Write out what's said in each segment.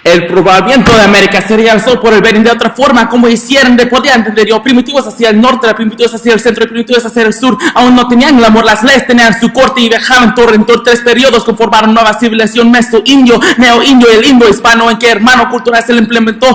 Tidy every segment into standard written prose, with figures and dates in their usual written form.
El probable viento de América sería el sol por el venir de otra forma, como hicieron de podía entender yo. Primitivos hacia el norte, primitivos hacia el centro y primitivos hacia el sur. Aún no tenían el amor, las leyes tenían su corte y viajaban en tres periodos, conformaron nueva civilización meso-indio, neo-indio y el indo-hispano, en que hermano cultural se le implementó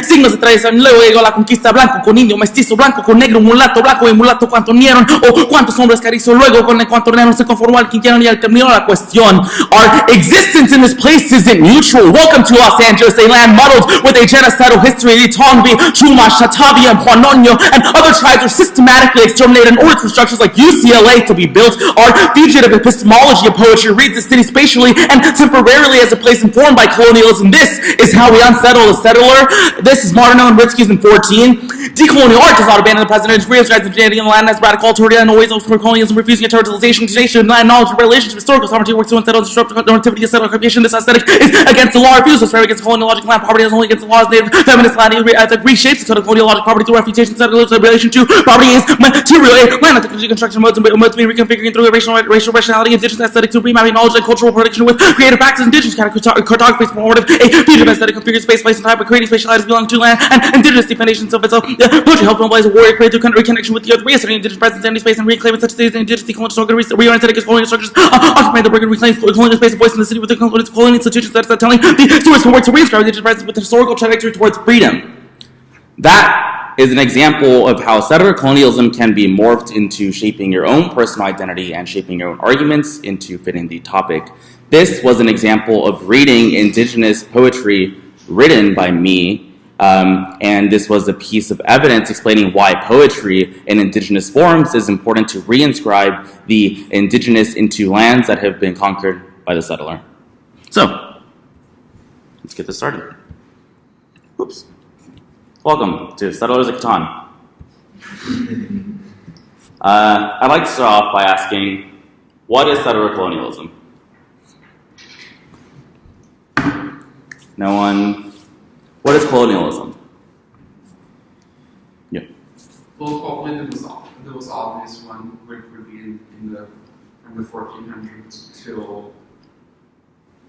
signos de tradición. Luego llegó la conquista, blanco con indio, mestizo, blanco con negro, mulato, blanco y mulato, cuánto unieron o cuántos hombres carizó. Luego con el cuánto unieron se conformó al quinquenio y al terminó la cuestión. Our existence in this place isn't mutual. Welcome to Los Angeles, a land muddled with a genocidal history. The Tongbi, Chumash, Chatabia, and Huanoño and other tribes were systematically exterminated in order for structures like UCLA to be built. Our fugitive epistemology of poetry reads the city spatially and temporarily as a place informed by colonialism. This is how we unsettle the settler. This is Martin and Ritzky's in 14. Decolonial art does not abandon the present. It reinscribes the Canadian land as radical authoritarian and always for colonialism, refusing internationalization, continuation, land knowledge, relations, historical sovereignty, works to unsettle, disrupt normativity, settle occupation. This aesthetic is against the law, refuses to against colonial logic, land poverty is only against the laws, native feminist land ethic reshapes the colonial logic, property through refutation, settler relation to property is material, land ethic construction modes being reconfiguring through racial rationality, indigenous aesthetic to remapping knowledge and cultural production with creative practice, indigenous cartography, formative, a fugitive aesthetic configures space, place, and time, but creating spatial items belonging to land and indigenous definitions of itself. Poetry helps mobilize a warrior, create through reconnection with the earth, reasserting indigenous presence in any space and reclaiming such cities and indigenous decolonial structures, reorienting as colonial structures, occupying the burden, reclaiming colonial space and voice in the city with the colonial institutions that are telling the stewards can work to reinscribe indigenous presence with the historical trajectory towards freedom. That is an example of how settler colonialism can be morphed into shaping your own personal identity and shaping your own arguments into fitting the topic. This was an example of reading indigenous poetry written by me, and this was a piece of evidence explaining why poetry in indigenous forms is important to reinscribe the indigenous into lands that have been conquered by the settler. So, let's get this started. Oops. Welcome to Settlers of Catan. I'd like to start off by asking, what is settler colonialism? No one? What is colonialism? Yeah. Well, probably the most obvious one would be from the 1400s till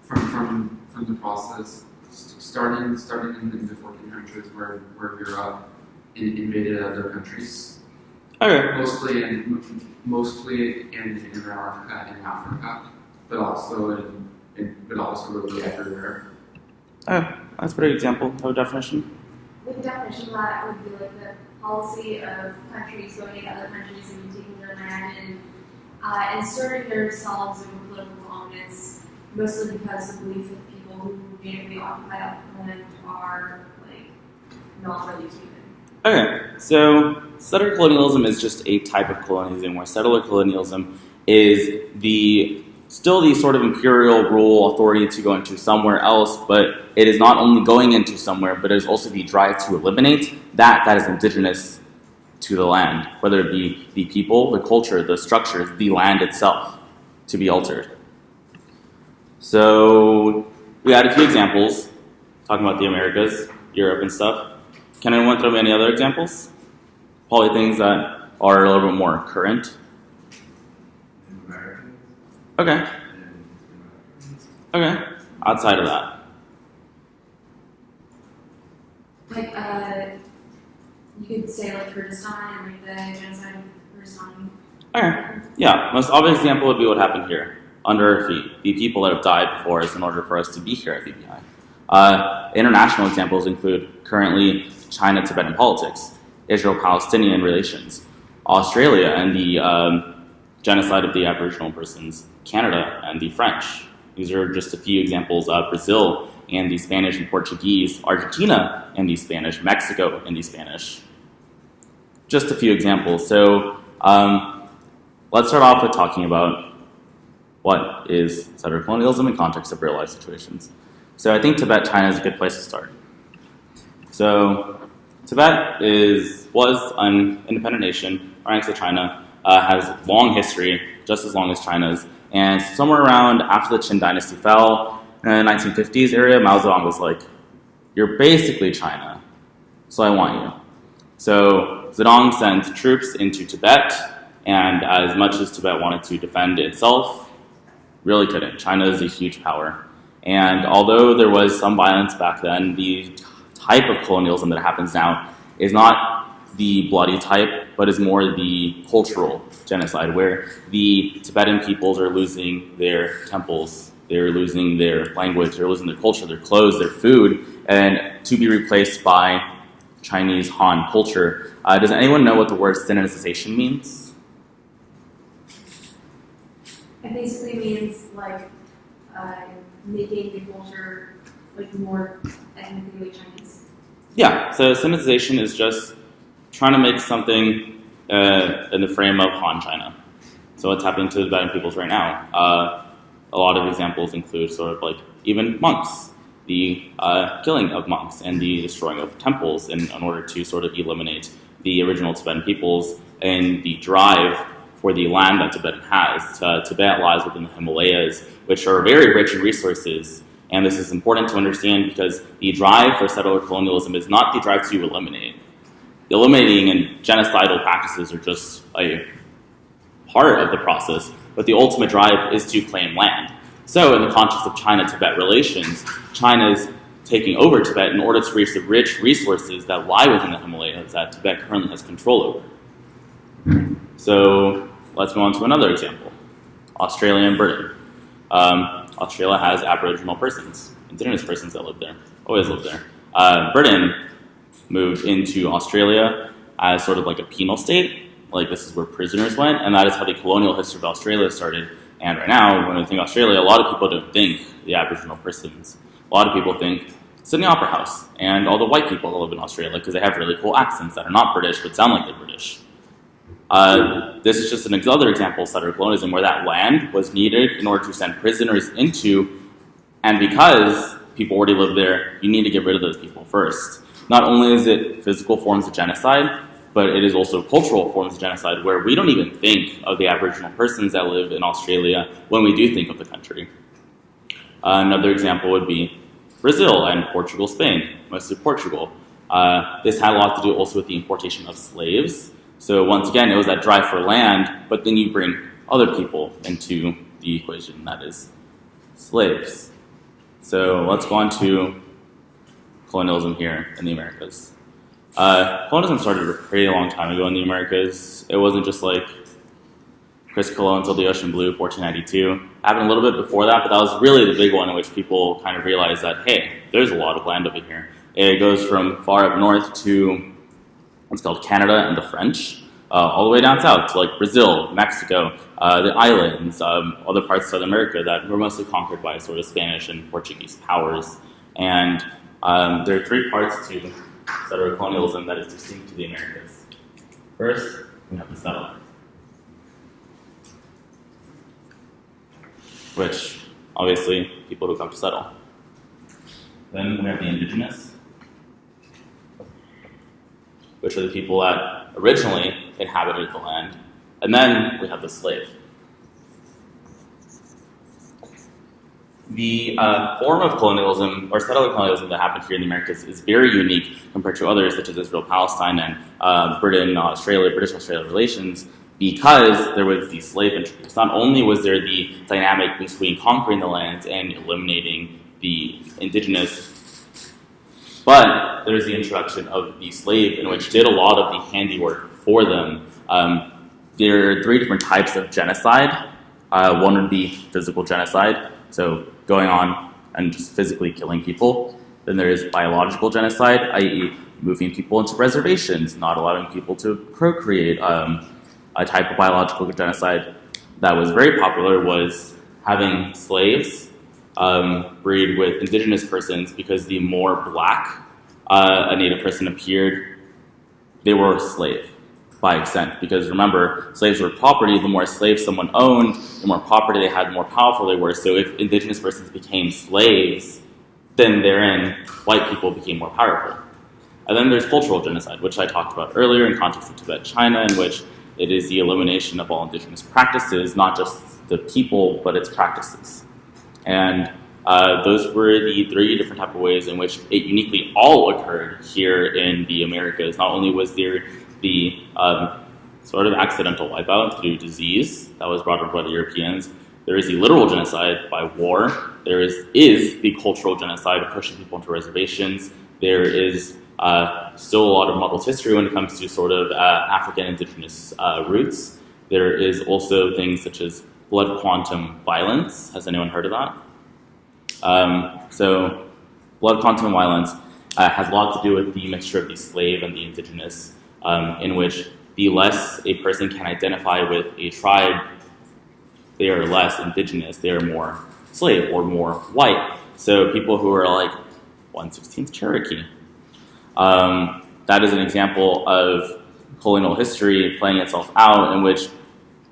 from the process starting in the 1400s where Europe invaded other countries. Okay. Mostly in America and Africa, but also really everywhere. Oh, that's a pretty example of a definition. With the definition of that would be like the policy of countries going into other countries and taking their land and inserting themselves in political dominance, mostly because the belief that people who natively occupy that land are like not really human. Okay, so settler colonialism is just a type of colonialism where settler colonialism is still the sort of imperial rule authority to go into somewhere else, but it is not only going into somewhere, but it is also the drive to eliminate that is indigenous to the land, whether it be the people, the culture, the structures, the land itself, to be altered. So we had a few examples talking about the Americas, Europe and stuff. Can anyone throw me any other examples? Probably things that are a little bit more current. Okay. Okay. Outside of that. Like, you could say like Kurdistan and like the genocide of Kurdistan. Okay. Yeah, most obvious example would be what happened here, under our feet. The people that have died before us in order for us to be here at VBI. International examples include currently China-Tibetan politics, Israel-Palestinian relations, Australia and the genocide of the Aboriginal persons, Canada and the French. These are just a few examples of Brazil and the Spanish and Portuguese, Argentina and the Spanish, Mexico and the Spanish. Just a few examples. So let's start off with talking about what is settler colonialism in context of real life situations. So I think Tibet, China is a good place to start. So Tibet was an independent nation, right next to China, has long history, just as long as China's, and somewhere around after the Qin dynasty fell, in the 1950s area, Mao Zedong was like, you're basically China, so I want you. So Zedong sent troops into Tibet, and as much as Tibet wanted to defend itself, really couldn't. China is a huge power. And although there was some violence back then, the type of colonialism that happens now is not the bloody type, but is more the cultural genocide, where the Tibetan peoples are losing their temples, they're losing their language, they're losing their culture, their clothes, their food, and to be replaced by Chinese Han culture. Does anyone know what the word Sinicization means? It basically means like making the culture like more ethnically Chinese. Yeah, so Sinicization is just trying to make something in the frame of Han China. So what's happening to the Tibetan peoples right now? A lot of examples include sort of like even monks, the killing of monks and the destroying of temples in order to sort of eliminate the original Tibetan peoples and the drive for the land that Tibet has. Tibet lies within the Himalayas, which are very rich in resources. And this is important to understand because the drive for settler colonialism is not the drive to eliminate. Eliminating and genocidal practices are just a part of the process, but the ultimate drive is to claim land. So in the context of China-Tibet relations, China is taking over Tibet in order to reach the rich resources that lie within the Himalayas that Tibet currently has control over. So let's move on to another example, Australia and Britain. Australia has Aboriginal persons, Indigenous persons that live there, always lived there. Britain moved into Australia as sort of like a penal state, like this is where prisoners went, and that is how the colonial history of Australia started. And right now, when we think Australia, a lot of people don't think the Aboriginal persons. A lot of people think Sydney Opera House and all the white people that live in Australia because they have really cool accents that are not British but sound like they're British. This is just another example of settler colonialism where that land was needed in order to send prisoners into, and because people already live there, you need to get rid of those people first. Not only is it physical forms of genocide, but it is also cultural forms of genocide where we don't even think of the Aboriginal persons that live in Australia when we do think of the country. Another example would be Brazil and Portugal, Spain, mostly Portugal. This had a lot to do also with the importation of slaves. So once again, it was that drive for land, but then you bring other people into the equation, that is slaves. So let's go on to colonialism here in the Americas. Colonialism started a pretty long time ago in the Americas. It wasn't just like Chris Columbus sailed the ocean blue, 1492. It happened a little bit before that, but that was really the big one in which people kind of realized that, hey, there's a lot of land over here. It goes from far up north to what's called Canada and the French, all the way down south to like Brazil, Mexico, the islands, other parts of South America that were mostly conquered by sort of Spanish and Portuguese powers. And there are three parts to settler colonialism that is distinct to the Americas. First, we have the settler, which obviously people who come to settle. Then we have the indigenous, which are the people that originally inhabited the land. And then we have the slave. The form of colonialism, or settler colonialism that happened here in the Americas is very unique compared to others such as Israel, Palestine, and Britain, Australia, British-Australia relations, because there was the slave introduced. Not only was there the dynamic between conquering the lands and eliminating the indigenous, but there's the introduction of the slave in which did a lot of the handiwork for them. There are three different types of genocide. One would be physical genocide, so going on and just physically killing people. Then there is biological genocide, i.e. moving people into reservations, not allowing people to procreate. A type of biological genocide that was very popular was having slaves breed with indigenous persons because the more black a native person appeared, they were a slave by extent. Because remember, slaves were property. The more slaves someone owned, the more property they had, the more powerful they were. So if indigenous persons became slaves, then therein white people became more powerful. And then there's cultural genocide, which I talked about earlier in context of Tibet, China, in which it is the elimination of all indigenous practices, not just the people, but its practices. And those were the three different type of ways in which it uniquely all occurred here in the Americas. Not only was there the sort of accidental wipeout through disease that was brought about by the Europeans, There is the literal genocide by war. There is the cultural genocide of pushing people into reservations. There is still a lot of muddled history when it comes to sort of African indigenous roots. There is also things such as blood quantum violence. Has anyone heard of that? So blood quantum violence has a lot to do with the mixture of the slave and the indigenous, in which the less a person can identify with a tribe, they are less indigenous, they are more slave or more white. So people who are like 1/16th Cherokee. That is an example of colonial history playing itself out in which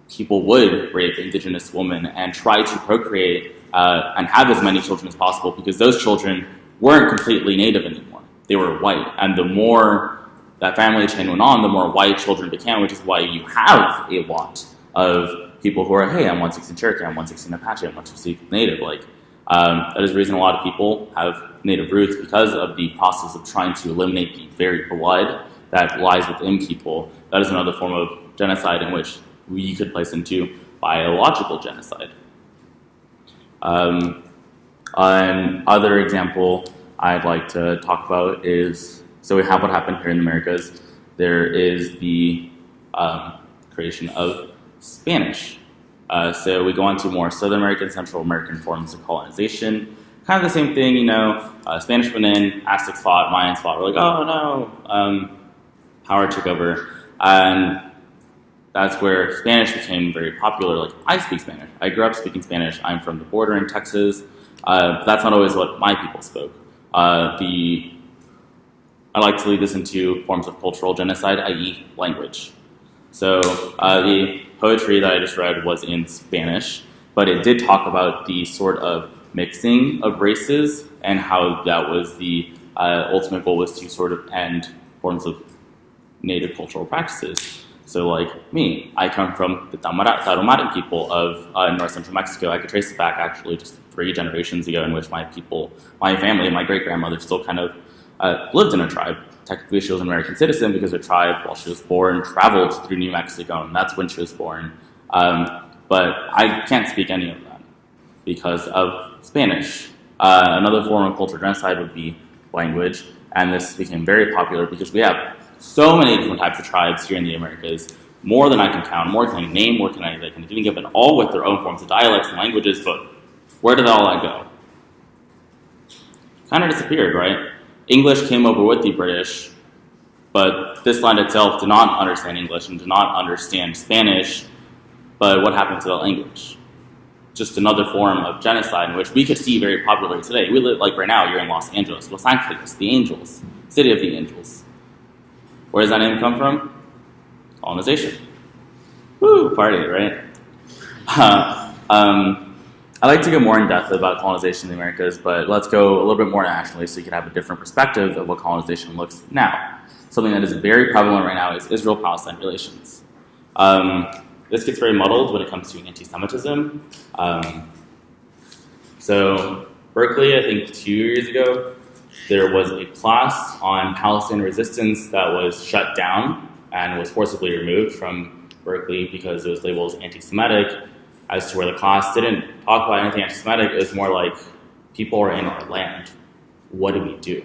people would rape indigenous women and try to procreate and have as many children as possible because those children weren't completely native anymore. They were white. And the more that family chain went on, the more white children became, which is why you have a lot of people who are, hey, I'm 1/16 Cherokee, I'm 1/16 Apache, I'm 1/16 Native. That is the reason a lot of people have Native roots because of the process of trying to eliminate the very blood that lies within people. That is another form of genocide in which we could place into biological genocide. Another example I'd like to talk about is, so we have what happened here in the Americas. There is the creation of Spanish. So we go on to more Southern American, Central American forms of colonization. Kind of the same thing, Spanish went in, Aztecs fought, Mayans fought. We're like, oh no, power took over. And that's where Spanish became very popular. Like, I speak Spanish. I grew up speaking Spanish. I'm from the border in Texas. But that's not always what my people spoke. I like to lead this into forms of cultural genocide, i.e. language. So the poetry that I just read was in Spanish, but it did talk about the sort of mixing of races and how that was the ultimate goal was to sort of end forms of native cultural practices. So like me, I come from the Taromaran people of north central Mexico. I could trace it back actually just 3 generations ago in which my people, my family, my great-grandmother still kind of lived in a tribe. Technically, she was an American citizen because her tribe, while she was born, traveled through New Mexico, and that's when she was born. But I can't speak any of that because of Spanish. Another form of cultural genocide would be language, and this became very popular because we have so many different types of tribes here in the Americas, more than I can count, more than I can name, more than I can even give, and all with their own forms of dialects and languages, but where did all that go? Kind of disappeared, right? English came over with the British, but this land itself did not understand English and did not understand Spanish, but what happened to the language? Just another form of genocide in which we could see very popularly today. We live, like right now, you're in Los Angeles, Los Angeles, the Angels, City of the Angels. Where does that name come from? Colonization. Woo, party, right? I like to go more in depth about colonization in the Americas, but let's go a little bit more nationally so you can have a different perspective of what colonization looks now. Something that is very prevalent right now is Israel-Palestine relations. This gets very muddled when it comes to anti-Semitism. So Berkeley, I think 2 years ago, there was a class on Palestinian resistance that was shut down and was forcibly removed from Berkeley because it was labeled as anti-Semitic, as to where the class didn't talk about anything anti-Semitic. It was more like, people are in our land. What do we do?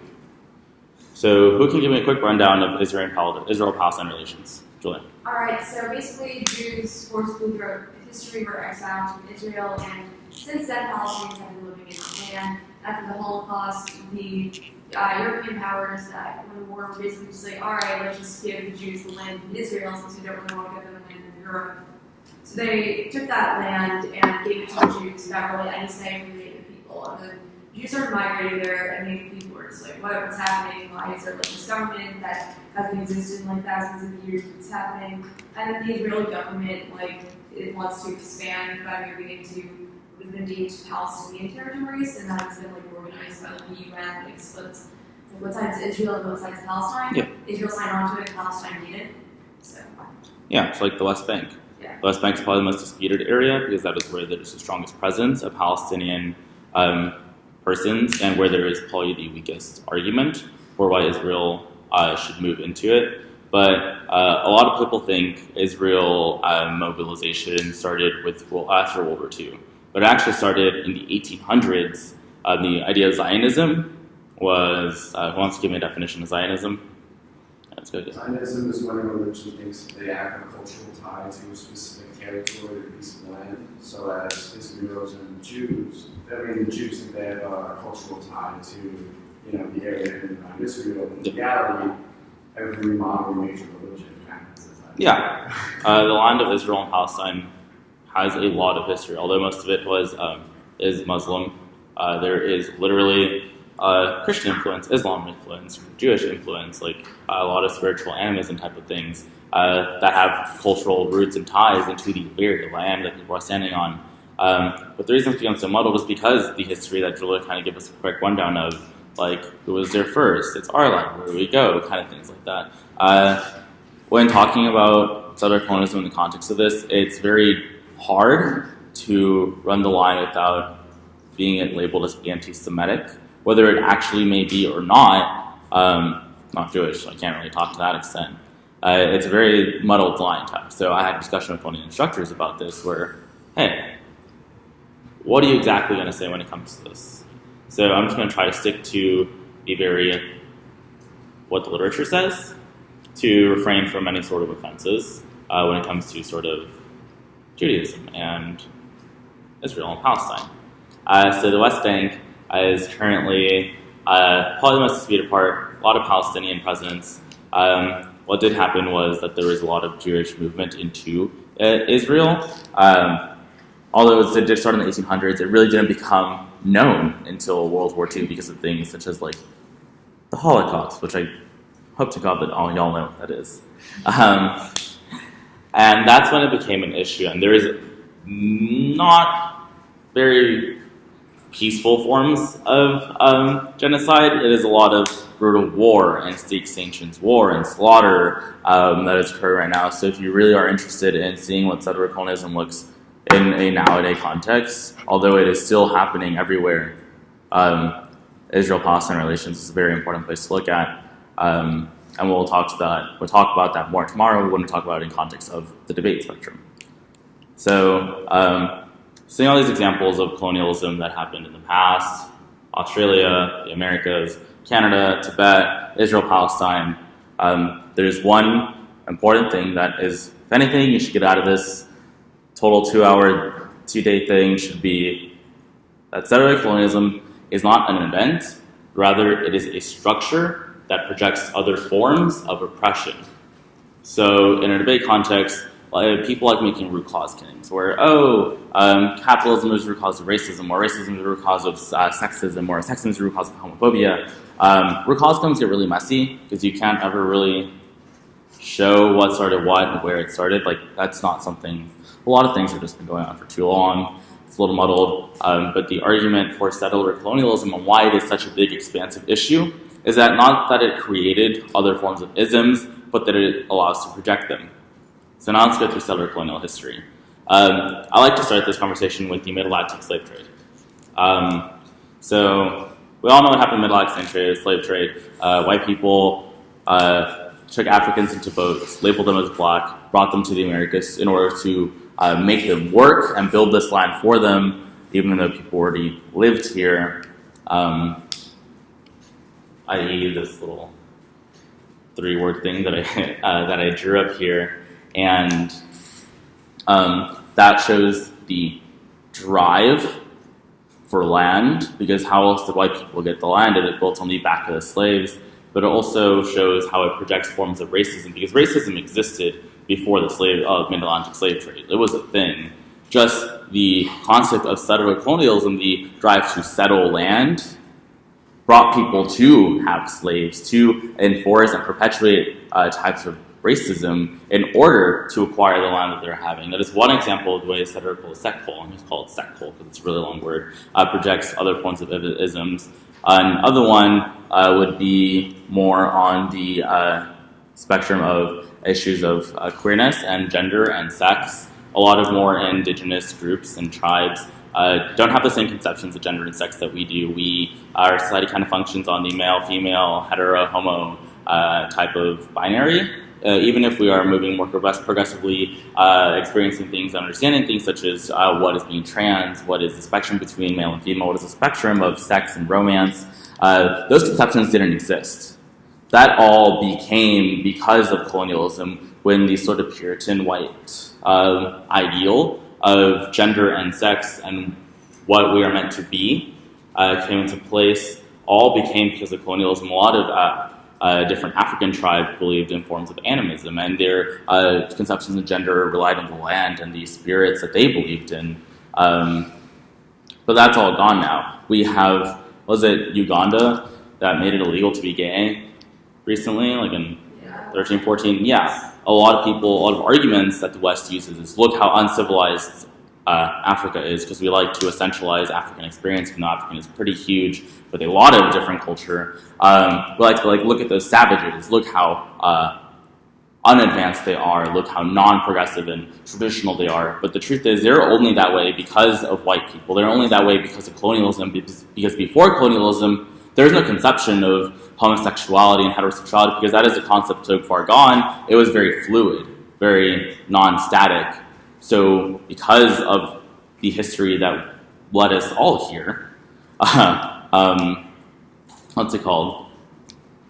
So who can give me a quick rundown of Israel-Palestine relations? Julian. All right, so basically Jews forcibly throughout history were exiled from Israel, and since then Palestinians have been living in the land. After the Holocaust, the European powers that won the war were basically just like, all right, let's just give the Jews the land in Israel since we don't really want to give them land in Europe. So they took that land and gave it to the Jews without really any say from the native people. And then Jews started migrating there, and native people were just like, what's happening? Why is there like this government that hasn't existed in like thousands of years? What's happening? And then the Israeli government, it wants to expand by moving into what has been deemed Palestinian territories, and that has been organized by the UN. It splits what side is Israel and what side is Palestine. Yeah. Israel signed on to it, Palestine didn't. So. Yeah, it's like the West Bank. Yeah. The West Bank is probably the most disputed area because that is where there's the strongest presence of Palestinian persons and where there is probably the weakest argument for why Israel should move into it. But a lot of people think Israel mobilization started with after World War II. but it actually started in the 1800s. The idea of Zionism was, who wants to give me a definition of Zionism? Let's go. Zionism is when a religion thinks that they have a cultural tie to a specific territory or piece of land. So as Israelis and Jews, the Jews think they have a cultural tie to, the area around Israel. In reality, every modern major religion kind of has that. Yeah, the land of Israel and Palestine has a lot of history, although most of it is Muslim. There is literally Christian influence, Islam influence, Jewish influence, like a lot of spiritual animism type of things that have cultural roots and ties into the very land that people are standing on. But the reason it's become so muddled is because the history that Julia kind of give us a quick rundown of, like, who was there first, it's our land, where do we go, kind of things like that. When talking about settler colonialism in the context of this, it's very hard to run the line without being labeled as anti-Semitic, whether it actually may be or not. Not Jewish, so I can't really talk to that extent. It's a very muddled line type. So I had a discussion with one of the instructors about this where, hey, what are you exactly going to say when it comes to this? So I'm just going to try to stick to what the literature says, to refrain from any sort of offenses when it comes to sort of Judaism and Israel and Palestine. So the West Bank is currently probably the most disputed part, a lot of Palestinian presence. What did happen was that there was a lot of Jewish movement into Israel. Although it did start in the 1800s, it really didn't become known until World War II because of things such as like the Holocaust, which I hope to God that all y'all know what that is. And that's when it became an issue. And there is not very peaceful forms of genocide. It is a lot of brutal war and state-sanctioned war and slaughter that is occurring right now. So if you really are interested in seeing what settler colonialism looks in a nowadays context, although it is still happening everywhere, Israel-Palestine relations is a very important place to look at. And we'll talk about that more tomorrow when we talk about it in context of the debate spectrum. So, seeing all these examples of colonialism that happened in the past, Australia, the Americas, Canada, Tibet, Israel, Palestine, there's one important thing that is, if anything, you should get out of this total 2-day thing should be that settler colonialism is not an event, rather it is a structure that projects other forms of oppression. So in a debate context, people like making root cause claims where, capitalism is the root cause of racism, or racism is the root cause of sexism, or sexism is the root cause of homophobia. Root cause claims get really messy because you can't ever really show what started what and where it started. Like, that's not something, a lot of things have just been going on for too long. It's a little muddled, but the argument for settler colonialism and why it is such a big, expansive issue is that not that it created other forms of isms, but that it allows to project them. So now let's go through settler colonial history. I like to start this conversation with the Mid-Atlantic slave trade. So we all know what happened in the Mid-Atlantic slave trade. White people took Africans into boats, labeled them as black, brought them to the Americas in order to make them work and build this land for them, even though people already lived here. I.e. this little 3-word thing that I drew up here, and that shows the drive for land, because how else did white people get the land? It was built on the back of the slaves, but it also shows how it projects forms of racism, because racism existed before the Mid-Atlantic slave trade. It was a thing. Just the concept of settler colonialism, the drive to settle land, brought people to have slaves, to enforce and perpetuate types of racism in order to acquire the land that they're having. That is one example of the way satirical sectful, and it's called sectful because it's a really long word, projects other forms of isms. Another one would be more on the spectrum of issues of queerness and gender and sex. A lot of more indigenous groups and tribes don't have the same conceptions of gender and sex that we do. Our society kind of functions on the male, female, hetero, homo type of binary. even if we are moving more progressively, experiencing things, understanding things such as what is being trans, what is the spectrum between male and female, what is the spectrum of sex and romance, those conceptions didn't exist. That all became because of colonialism when the sort of Puritan white ideal of gender and sex and what we are meant to be came into place. All became because of colonialism. A lot of different African tribes believed in forms of animism, and their conceptions of gender relied on the land and the spirits that they believed in. But that's all gone now. We have, was it Uganda that made it illegal to be gay recently, like in 13, 14? Yeah. A lot of arguments that the West uses is, look how uncivilized Africa is, because we like to essentialize African experience, even though African is pretty huge with a lot of different culture. We like to look at those savages, look how unadvanced they are, look how non-progressive and traditional they are. But the truth is, they're only that way because of white people. They're only that way because of colonialism, because before colonialism, there's no conception of homosexuality and heterosexuality, because that is a concept so far gone. It was very fluid, very non-static. So because of the history that led us all here, what's it called?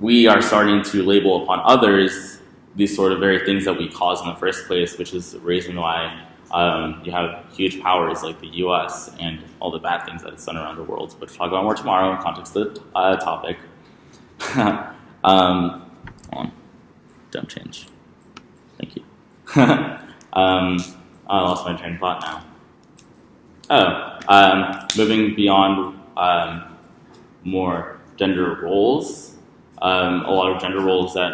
We are starting to label upon others these sort of very things that we cause in the first place, which is the reason why you have huge powers like the US and all the bad things that it's done around the world, which we'll talk about more tomorrow in context of the topic. Hold on. Don't change. Thank you. I lost my train of thought now. Moving beyond more gender roles, a lot of gender roles that,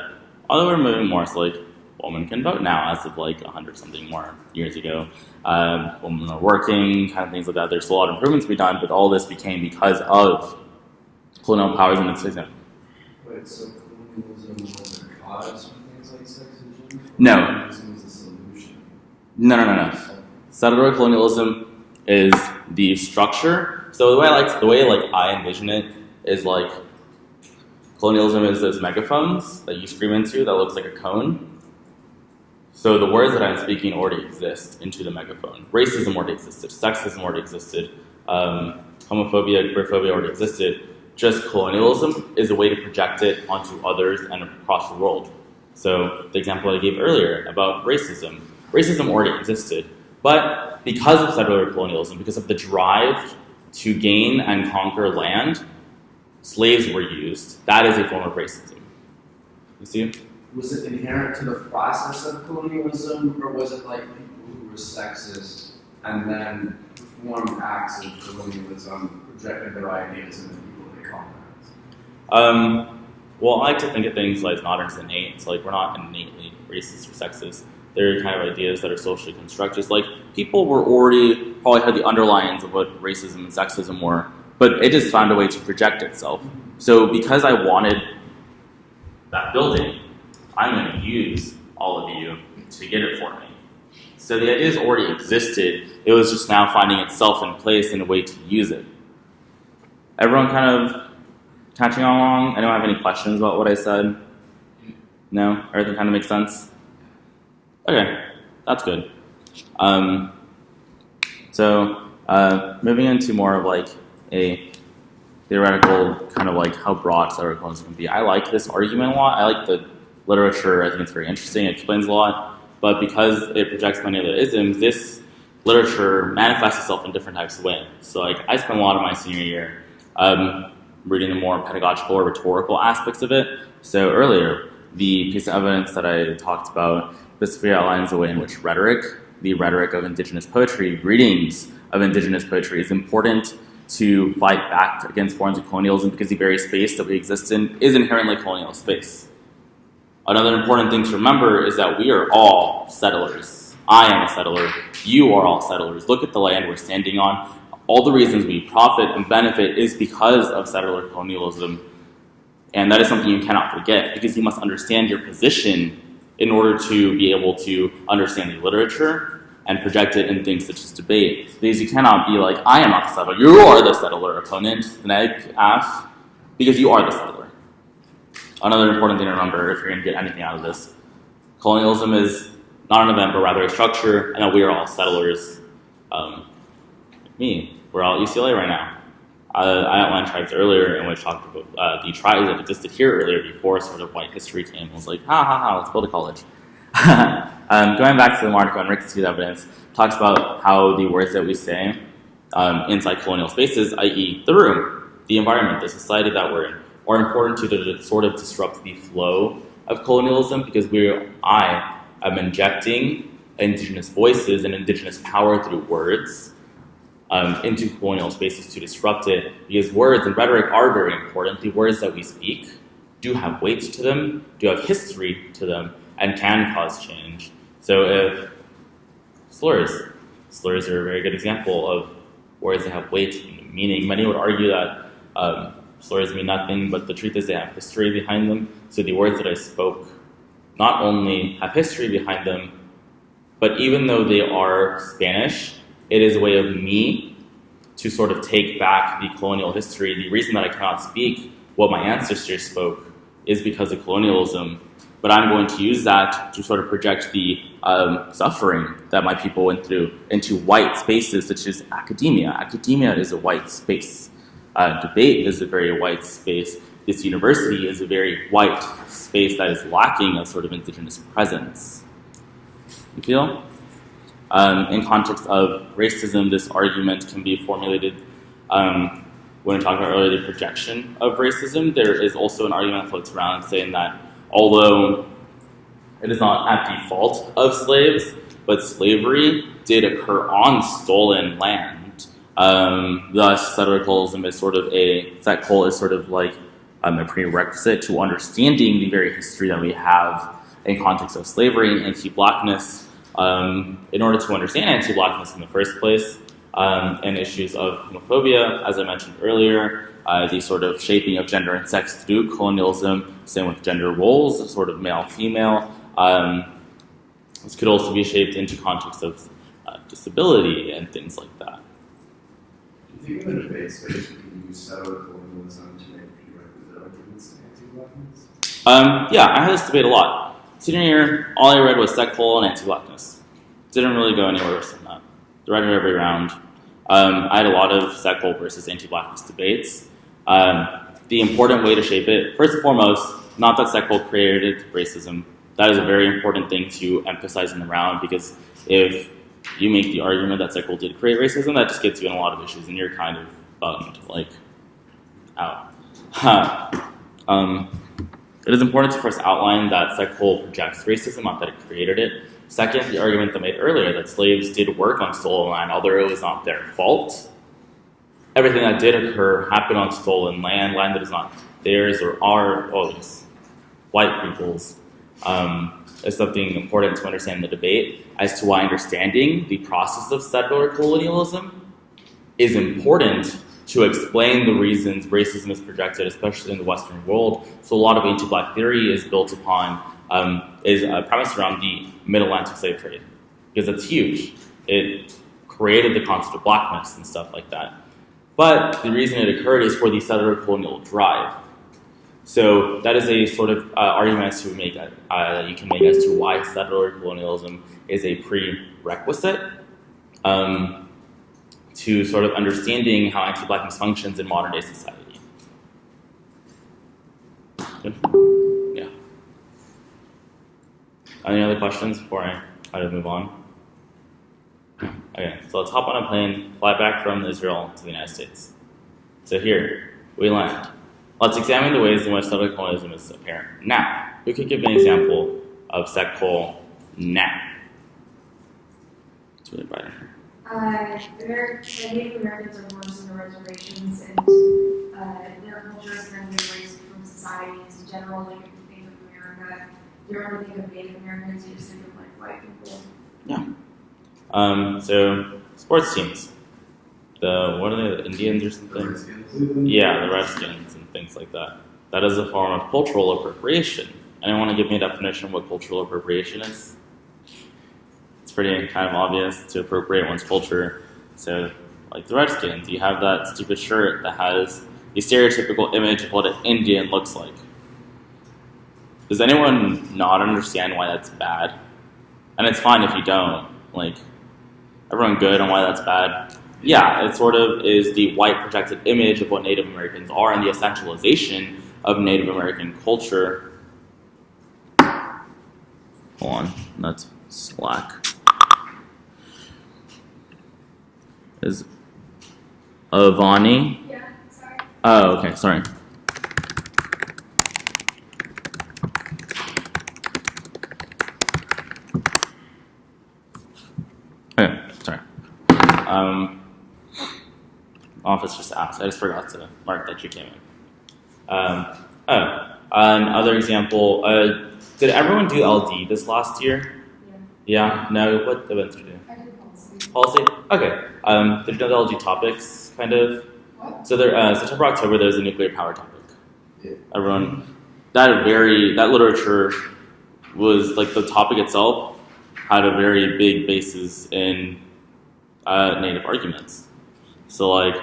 although we're moving more, so like women can vote now as of like 100-something more years ago. Women are working, kind of things like that. There's a lot of improvements to be done, but all this became because of colonial powers and its system. Wait, so colonialism was a cause for things like sex and gender? No. Colonialism was a solution. No. Settler colonialism is the structure. So the way I envision it is like colonialism is those megaphones that you scream into that looks like a cone. So the words that I'm speaking already exist into the megaphone. Racism already existed. Sexism already existed. Homophobia, queerphobia already existed. Just colonialism is a way to project it onto others and across the world. So the example I gave earlier about racism. Racism already existed. But because of settler colonialism, because of the drive to gain and conquer land, slaves were used. That is a form of racism. You see? Was it inherent to the process of colonialism, or was it like people who were sexist and then performed acts of colonialism, projected their ideas into the people they colonized? Well, I like to think of things like not as innate. It's like we're not innately racist or sexist. They're kind of ideas that are socially constructed. Like people were already probably had the underlines of what racism and sexism were, but it just found a way to project itself. So because I wanted that building, I'm going to use all of you to get it for me. So the ideas already existed. It was just now finding itself in place and a way to use it. Everyone kind of catching on along? Anyone have any questions about what I said? No? Everything kind of makes sense? Okay, that's good. Moving into more of like a theoretical kind of like how broad settler colonialism can be. I like this argument a lot. I like the literature. I think it's very interesting. It explains a lot. But because it projects many of the isms, this literature manifests itself in different types of ways. So like I spent a lot of my senior year reading the more pedagogical or rhetorical aspects of it. So earlier, the piece of evidence that I talked about specifically outlines the way in which rhetoric, the rhetoric of Indigenous poetry, readings of Indigenous poetry is important to fight back against forms of colonialism because the very space that we exist in is inherently colonial space. Another important thing to remember is that we are all settlers. I am a settler. You are all settlers. Look at the land we're standing on. All the reasons we profit and benefit is because of settler colonialism. And that is something you cannot forget because you must understand your position in order to be able to understand the literature and project it in things such as debate. Because you cannot be like, I am not the settler. You are the settler opponent, the neg af, because you are the settler. Another important thing to remember if you're going to get anything out of this. colonialism is not an event, but rather a structure, and that we are all settlers. We're all at UCLA right now. I outlined tribes earlier, and we talked about the tribes that existed here earlier before sort of white history came. I was like, let's build a college. Going back to the article on Ricketts's evidence, talks about how the words that we say inside colonial spaces, i.e. the room, the environment, the society that we're in, are important to sort of disrupt the flow of colonialism, because I am injecting indigenous voices and indigenous power through words into colonial spaces to disrupt it, because words and rhetoric are very important. The words that we speak do have weight to them, do have history to them, and can cause change. So if slurs are a very good example of words that have weight and meaning. Many would argue that slurs mean nothing, but the truth is they have history behind them. So the words that I spoke not only have history behind them, but even though they are Spanish, it is a way of me to sort of take back the colonial history. The reason that I cannot speak what my ancestors spoke is because of colonialism, but I'm going to use that to sort of project the suffering that my people went through into white spaces such as academia. Academia is a white space. Debate is a very white space. This university is a very white space that is lacking a sort of indigenous presence. You feel? In context of racism, this argument can be formulated when we talked about earlier the projection of racism. There is also an argument that floats around saying that although it is not at the fault of slaves, but slavery did occur on stolen land. Thus, settler colonialism is sort of like a prerequisite to understanding the very history that we have in context of slavery and anti-blackness. In order to understand anti-blackness in the first place, and issues of homophobia, as I mentioned earlier, the sort of shaping of gender and sex through colonialism, same with gender roles, sort of male-female. This could also be shaped into context of disability and things like that. Do you think in the debate space you can use settler colonialism to make prerequisite arguments in anti-blackness? Yeah, I had this debate a lot. Senior year, all I read was sec-col and anti-blackness. Didn't really go anywhere worse than that. Read it every round. I had a lot of sec-col versus anti-blackness debates. The important way to shape it, first and foremost, not that sec-col created racism. That is a very important thing to emphasize in the round, because if you make the argument that sec-col did create racism, that just gets you in a lot of issues, and you're kind of bummed, like, out. It is important to first outline that sec-col projects racism, not that it created it. Second, the argument that I made earlier, that slaves did work on stolen land, although it was not their fault. Everything that did occur happened on stolen land, land that is not theirs or ours, white people's. Is something important to understand in the debate as to why understanding the process of settler colonialism is important to explain the reasons racism is projected, especially in the Western world. So a lot of anti-black theory is built upon, is premised around the mid-Atlantic slave trade, because it's huge. It created the concept of blackness and stuff like that. But the reason it occurred is for the settler colonial drive. So that is a sort of argument to make that you can make as to why settler colonialism is a prerequisite to sort of understanding how anti-blackness functions in modern day society. Good? Yeah. Any other questions before I try to move on? Okay, so let's hop on a plane, fly back from Israel to the United States. So here, we land. Let's examine the ways in which settler colonialism is apparent now. We could give an example of sec-col now. It's really bright in here. Native Americans are born on the reservations, and their culture is kind of erased from society in general. Like, if you think of America, you don't really think of Native Americans, you just think of like white people. Yeah. So sports teams. What are they? The Indians or something? Redskins. Yeah, the Redskins and things like that. That is a form of cultural appropriation. Anyone want to give me a definition of what cultural appropriation is? It's pretty kind of obvious to appropriate one's culture. So, like the Redskins, you have that stupid shirt that has the stereotypical image of what an Indian looks like. Does anyone not understand why that's bad? And it's fine if you don't. Like, everyone good on why that's bad? Yeah, it sort of is the white projected image of what Native Americans are and the essentialization of Native American culture. Hold on, that's Slack. Is Avani? Yeah, sorry. Oh, okay, sorry. Okay, sorry. Office just asked. I just forgot to mark that you came in. Another example. Did everyone do LD this last year? Yeah. No. What events did you do? I did policy. Policy. Okay. Did you know the LG topics, kind of? What? So there, September, October, there's a nuclear power topic. Yeah. Everyone, that literature was like the topic itself had a very big basis in Native arguments. So like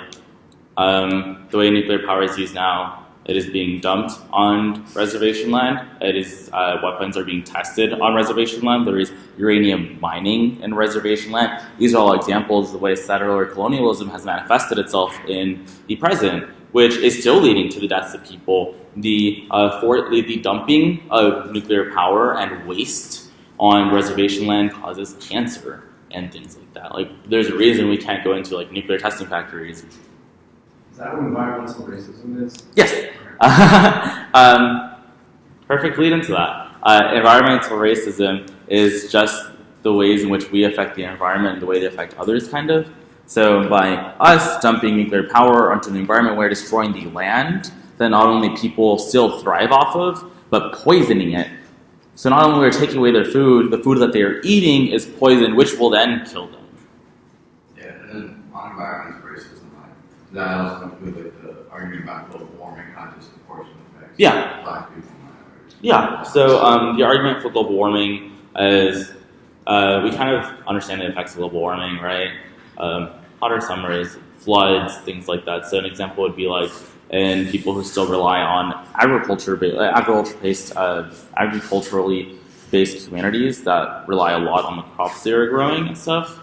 the way nuclear power is used now, it is being dumped on reservation land. It is weapons are being tested on reservation land. There is uranium mining in reservation land. These are all examples of the way settler colonialism has manifested itself in the present, which is still leading to the deaths of people. The dumping of nuclear power and waste on reservation land causes cancer and things like that. Like, there's a reason we can't go into like nuclear testing factories. Is that what environmental racism is? Yes. Perfect lead into that. Environmental racism is just the ways in which we affect the environment and the way they affect others, kind of. So by us dumping nuclear power onto the environment, we're destroying the land that not only people still thrive off of, but poisoning it. So not only are we taking away their food, the food that they are eating is poison, which will then kill them. Yeah, and then on environmental racism, like, that also comes with like the argument about global warming, not just proportional effects. Yeah. Black people and minorities. Yeah, so the argument for global warming is we kind of understand the effects of global warming, right? Hotter summers, floods, things like that. So an example would be like in people who still rely on agriculturally based communities that rely a lot on the crops they are growing and stuff.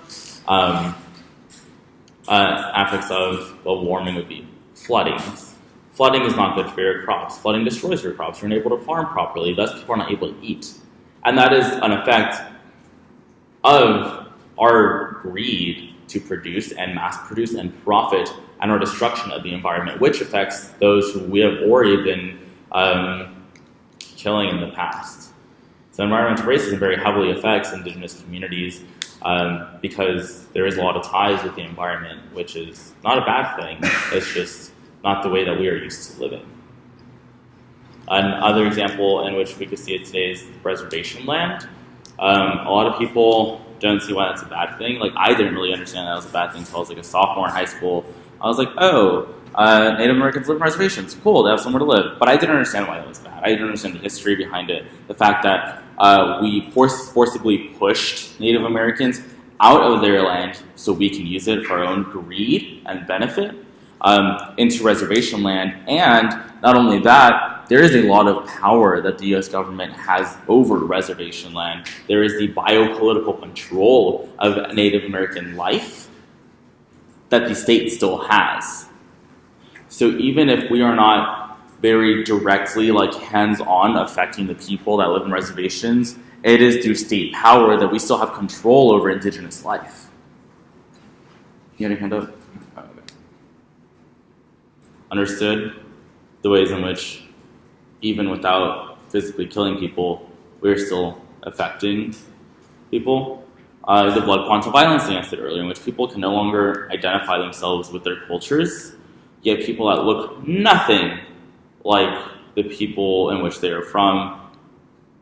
Aspects of global warming would be flooding. Flooding is not good for your crops. Flooding destroys your crops. You're unable to farm properly. Thus, people are not able to eat. And that is an effect of our greed to produce and mass produce and profit and our destruction of the environment, which affects those who we have already been killing in the past. So environmental racism very heavily affects Indigenous communities because there is a lot of ties with the environment, which is not a bad thing. It's just not the way that we are used to living. Another example in which we could see it today is reservation land. A lot of people don't see why that's a bad thing. Like, I didn't really understand that was a bad thing until I was like a sophomore in high school. I was like, oh, Native Americans live in reservations. Cool, they have somewhere to live. But I didn't understand why that was bad. I didn't understand the history behind it. The fact that we forcibly pushed Native Americans out of their land so we can use it for our own greed and benefit into reservation land. And not only that, there is a lot of power that the U.S. government has over reservation land. There is the biopolitical control of Native American life that the state still has. So even if we are not very directly, like hands-on affecting the people that live in reservations, it is through state power that we still have control over Indigenous life. You had a hand up? Oh, okay. Understood the ways in which, even without physically killing people, we're still affecting people. The blood quantum violence thing I said earlier, in which people can no longer identify themselves with their cultures, yet people that look nothing like the people in which they are from,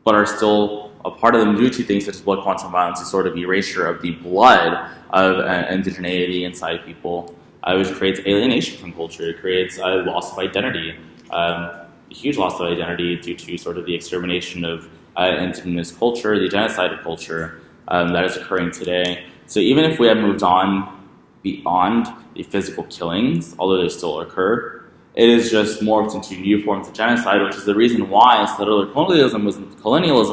but are still a part of them due to things such as blood quantum violence, a sort of erasure of the blood of indigeneity inside people, which creates alienation from culture. It creates a loss of identity. A huge loss of identity due to sort of the extermination of Indigenous culture, the genocide of culture that is occurring today. So even if we have moved on beyond the physical killings, although they still occur, It is just morphed into new forms of genocide, which is the reason why settler colonialism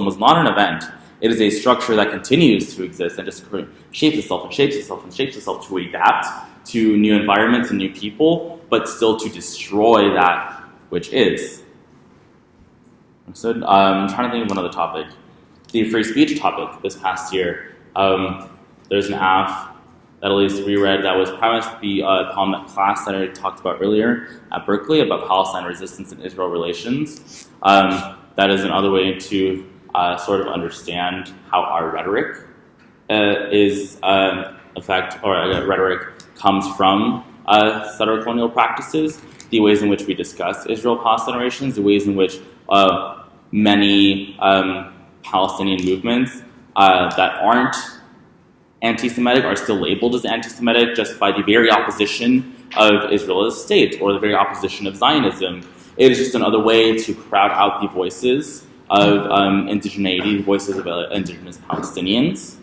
was not an event. It is a structure that continues to exist and just shapes itself and shapes itself and shapes itself to adapt to new environments and new people, but still to destroy that which is. So I'm trying to think of another topic. The free speech topic this past year. There's an AF that at least we read that was premised upon that class that I talked about earlier at Berkeley about Palestine resistance and Israel relations. That is another way to sort of understand how our rhetoric rhetoric comes from settler colonial practices, the ways in which we discuss Israel-Palestine relations, the ways in which many Palestinian movements that aren't anti-Semitic are still labeled as anti-Semitic just by the very opposition of Israel as a state or the very opposition of Zionism. It is just another way to crowd out the voices of indigeneity, the voices of indigenous Palestinians,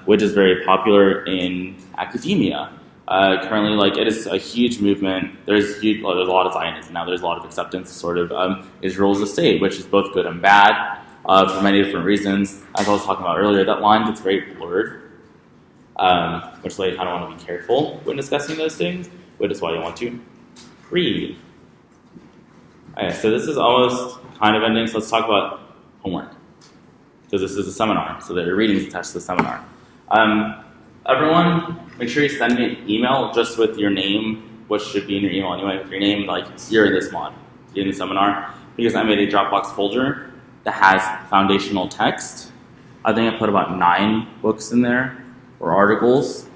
which is very popular in academia. Currently, it is a huge movement. There's a lot of Zionism now. There's a lot of acceptance of sort of Israel as a state, which is both good and bad. For many different reasons. As I was talking about earlier, that line gets very blurred, which I kind of want to be careful when discussing those things, which is why you want to read. Okay, so this is almost kind of ending, so let's talk about homework, because this is a seminar, so there are readings attached to the seminar. Everyone, make sure you send me an email just with your name, which should be in your email anyway, with your name, you're in this mod, you're in the seminar, because I made a Dropbox folder that has foundational text. I think I put about 9 books in there, or articles.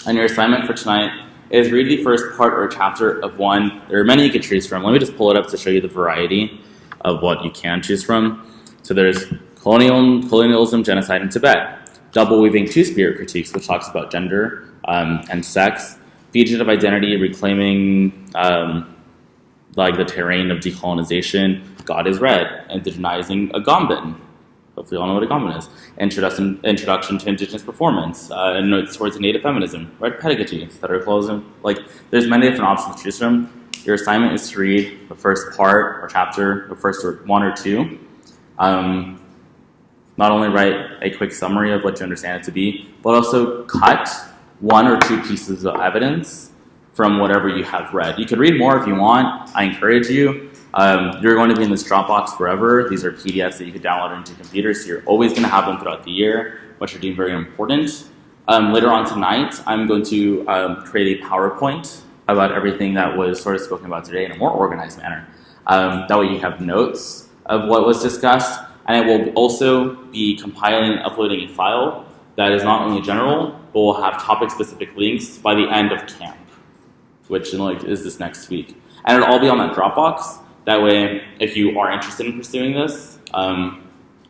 And your assignment for tonight is read the first part or chapter of one. There are many you could choose from. Let me just pull it up to show you the variety of what you can choose from. So there's Colonialism, Genocide in Tibet, Double Weaving Two-Spirit Critiques, which talks about gender and sex, Fugitive Identity, Reclaiming the terrain of decolonization, God is Red, Indigenizing Agamben. Hopefully you all know what Agamben is. Introduction to Indigenous Performance, and Notes Towards Native Feminism, Red Pedagogy, Federalism. There's many different options to choose from. Your assignment is to read the first part or chapter, the first one or two. Not only write a quick summary of what you understand it to be, but also cut 1 or 2 pieces of evidence from whatever you have read. You could read more if you want. I encourage you. You're going to be in this Dropbox forever. These are PDFs that you could download into your computer, so you're always going to have them throughout the year, which are deemed very important. Later on tonight, I'm going to create a PowerPoint about everything that was sort of spoken about today in a more organized manner. That way you have notes of what was discussed, and it will also be compiling and uploading a file that is not only general, but will have topic-specific links by the end of camp, which is this next week. And it'll all be on that Dropbox. That way, if you are interested in pursuing this,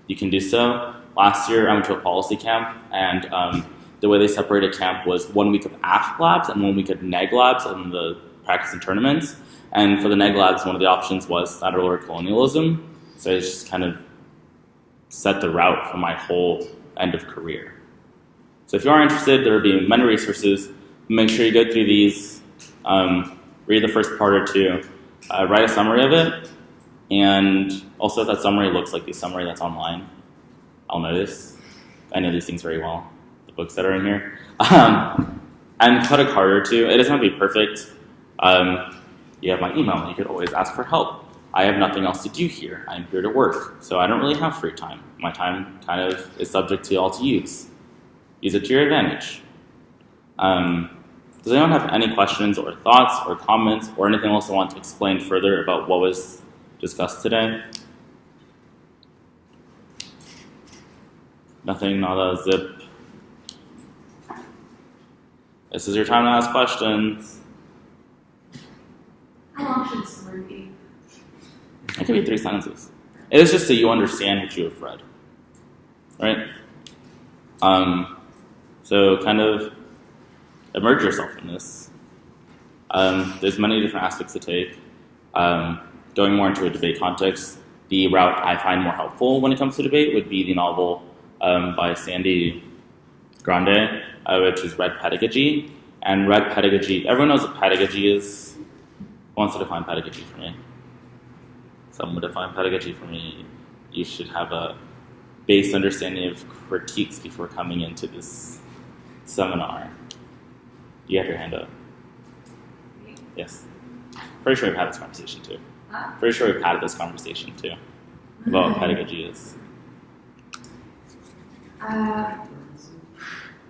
you can do so. Last year, I went to a policy camp, and the way they separated camp was 1 week of AF labs and 1 week of neg labs in the practice and tournaments. And for the neg labs, one of the options was settler colonialism. So it just kind of set the route for my whole end of career. So if you are interested, there will be many resources. Make sure you go through these, read the first part or two, write a summary of it, and also if that summary looks like the summary that's online, I'll notice. I know these things very well, the books that are in here. And put a card or two. It doesn't have to be perfect. You have my email. You could always ask for help. I have nothing else to do here. I'm here to work, so I don't really have free time. My time kind of is subject to you all to use. Use it to your advantage. Does anyone have any questions or thoughts or comments or anything else they want to explain further about what was discussed today? Nothing, nada, zip. This is your time to ask questions. How long should the summary be? It could be 3 sentences. It is just so you understand what you have read. Right? So kind of immerse yourself in this. There's many different aspects to take. Going more into a debate context, the route I find more helpful when it comes to debate would be the novel by Sandy Grande, which is Red Pedagogy. And Red Pedagogy, everyone knows what pedagogy is. wants to define pedagogy for me? Someone would define pedagogy for me. You should have a base understanding of critiques before coming into this seminar. You have your hand up. Yes. Pretty sure we've had this conversation too. Pretty sure we've had this conversation too about what pedagogy is.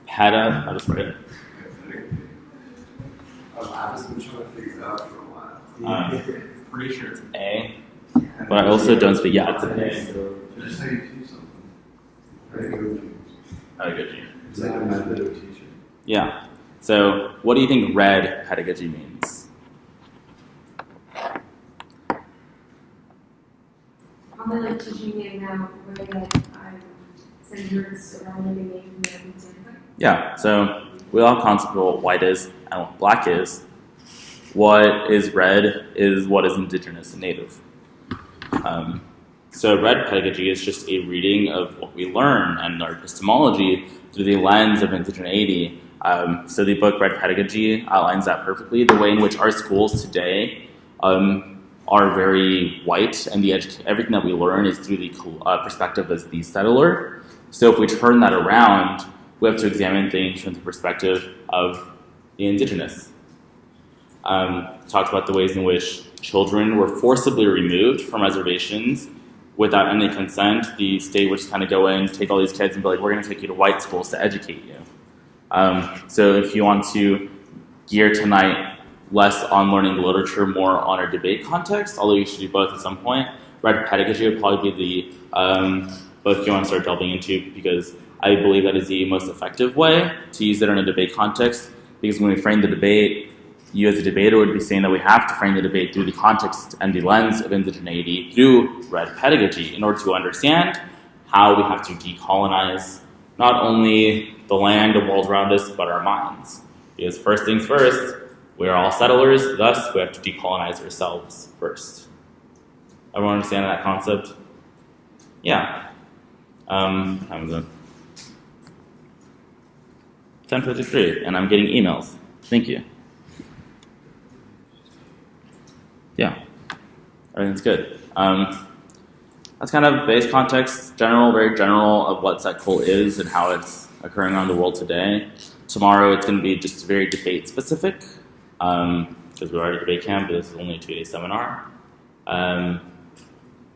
Peta, I'll just write it. I've just been trying to figure it out for a while. Pretty sure it's A, but I also don't speak. Yeah, it's an A. Just say you teach something. Pedagogy. It's like a method of teaching. Yeah. So, what do you think red pedagogy means? Probably like teaching in a way that centers around living Native Americans. Yeah. So we all have concept of what white is and what black is. What is red is what is indigenous and native. So red pedagogy is just a reading of what we learn and our epistemology through the lens of indigeneity. So the book Red Pedagogy outlines that perfectly. The way in which our schools today are very white, and everything that we learn is through the perspective as the settler. So if we turn that around, we have to examine things from the perspective of the indigenous. Talked about the ways in which children were forcibly removed from reservations without any consent. The state would just kind of go in, take all these kids and be like, we're going to take you to white schools to educate you. So if you want to gear tonight less on learning literature, more on our debate context, although you should do both at some point, red pedagogy would probably be the book you want to start delving into, because I believe that is the most effective way to use it in a debate context, because when we frame the debate, you as a debater would be saying that we have to frame the debate through the context and the lens of indigeneity through red pedagogy in order to understand how we have to decolonize not only the land and world around us, but our minds. Because first things first, we are all settlers, thus we have to decolonize ourselves first. Everyone understand that concept? Yeah. Time is it? 10:53, and I'm getting emails. Thank you. Yeah, everything's good. That's kind of base context, very general of what SecCul is and how it's occurring around the world today. Tomorrow it's going to be just very debate specific, because we're already at debate camp, but this is only a 2-day seminar.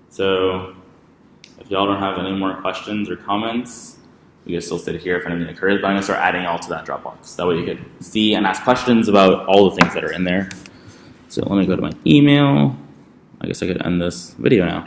So if y'all don't have any more questions or comments, you can still sit here if anything occurs, but I'm going to start adding y'all to that Dropbox. That way you can see and ask questions about all the things that are in there. So let me go to my email. I guess I could end this video now.